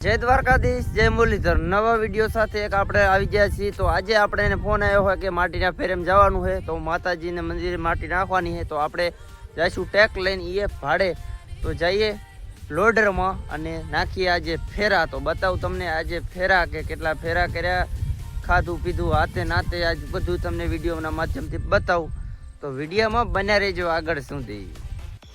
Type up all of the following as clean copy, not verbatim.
જય દ્વારકાધીશ, જય મુરલીધર. નવા વિડીયો સાથે એક આપણે આવી ગયા છીએ. તો આજે આપણે એને ફોન આવ્યો હોય કે માટીના ફેરેમ જવાનું છે, તો માતાજીને મંદિરે માટી નાખવાની છે. તો આપણે જઈશું ટેક લઈને એ ભાડે. તો જઈએ લોડરમાં અને નાખીએ આજે ફેરા. તો બતાવું તમને આજે ફેરા કે કેટલા ફેરા કર્યા, ખાધું પીધું હાથે નાતે, આજ બધું તમને વિડીયોના માધ્યમથી બતાવું. તો વિડીયોમાં બન્યા રહેજો આગળ સુધી.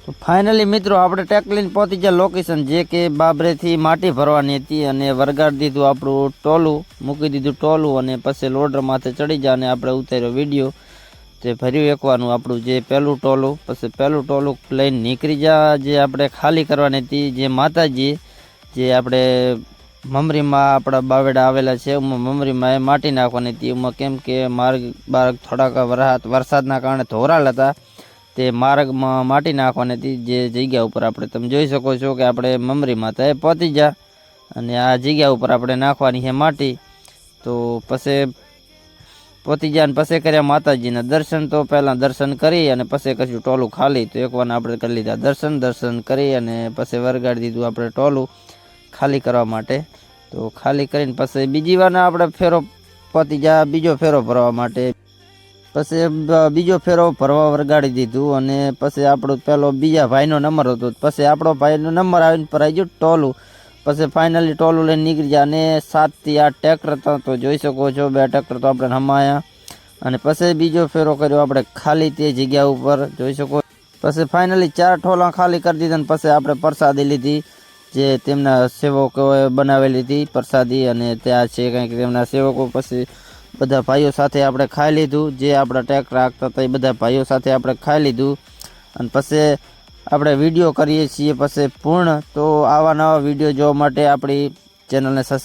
તો ફાઇનલી મિત્રો આપણે ટેક લઈને પહોંચી ગયા લોકેશન, જે કે બાબરેથી માટી ભરવાની હતી અને વરગાડી દીધું આપણું ટોલું, મૂકી દીધું ટોલું અને પછી લોડર માથે ચડી જાય અને આપણે ઉતાર્યો વિડીયો. તે ભર્યું એકવાનું આપણું જે પહેલું ટોલું, પછી પહેલું ટોલું લઈને નીકળી જા. જે આપણે ખાલી કરવાની હતી, જે માતાજી જે આપણે મમરીમાં આપણા બાવેડા આવેલા છે મમરીમાં એ માટી નાખવાની હતી. એમાં કેમ કે માર્ગ બાર્ગ થોડાક વરસાદના કારણે ધોરાલ હતા, તે માર્ગમાં માટી નાખવાની હતી. જે જગ્યા ઉપર આપણે તમે જોઈ શકો છો કે આપણે મમરી માતા એ પહોંચી જા અને આ જગ્યા ઉપર આપણે નાખવાની છે માટી. તો પછી પહોંચી જાય અને પછી કર્યા માતાજીના દર્શન. તો પહેલાં દર્શન કરી અને પછી કશું ટોલું ખાલી. તો એકવાર આપણે કરી લીધા દર્શન કરી અને પછી વરગાડી દીધું આપણે ટોલું ખાલી કરવા માટે. તો ખાલી કરીને પછી બીજી વારના આપણે ફેરો પહોંચી જા બીજો ફેરો ભરવા માટે. પછી બીજો ફેરો ભરવા વરગાડી દીધું અને પછી આપણો પેલો બીજા ભાઈનો નંબર હતો. પછી આપણો ભાઈનો નંબર આવીને પર આવી ગયો ટોલું. પછી ફાઇનલી ટોલું લઈને નીકળી ગયા અને 7 થી 8 ટ્રેક્ટર હતા. તો જોઈ શકો છો 2 ટ્રેક્ટર તો આપણે હમાયા અને પછી બીજો ફેરો કર્યો આપણે ખાલી તે જગ્યા ઉપર જોઈ શકો. પછી ફાઇનલી 4 ઠોલા ખાલી કરી દીધા અને પછી આપણે પ્રસાદી લીધી, જે તેમના સેવકોએ બનાવેલી હતી પ્રસાદી. અને ત્યાં છે કંઈક તેમના સેવકો. પછી બધા ભાઈઓ સાથે આપણે ખાઈ લીધું, જે આપણા ટ્રેક્ટર રાખતા હતા એ બધા ભાઈઓ સાથે આપણે ખાઈ લીધું અને પછી આપણે વિડીયો કરીએ છીએ પછી પૂર્ણ. તો આવા નવા વિડીયો જોવા માટે આપણી ચેનલને સબસ્ક્રાઈબ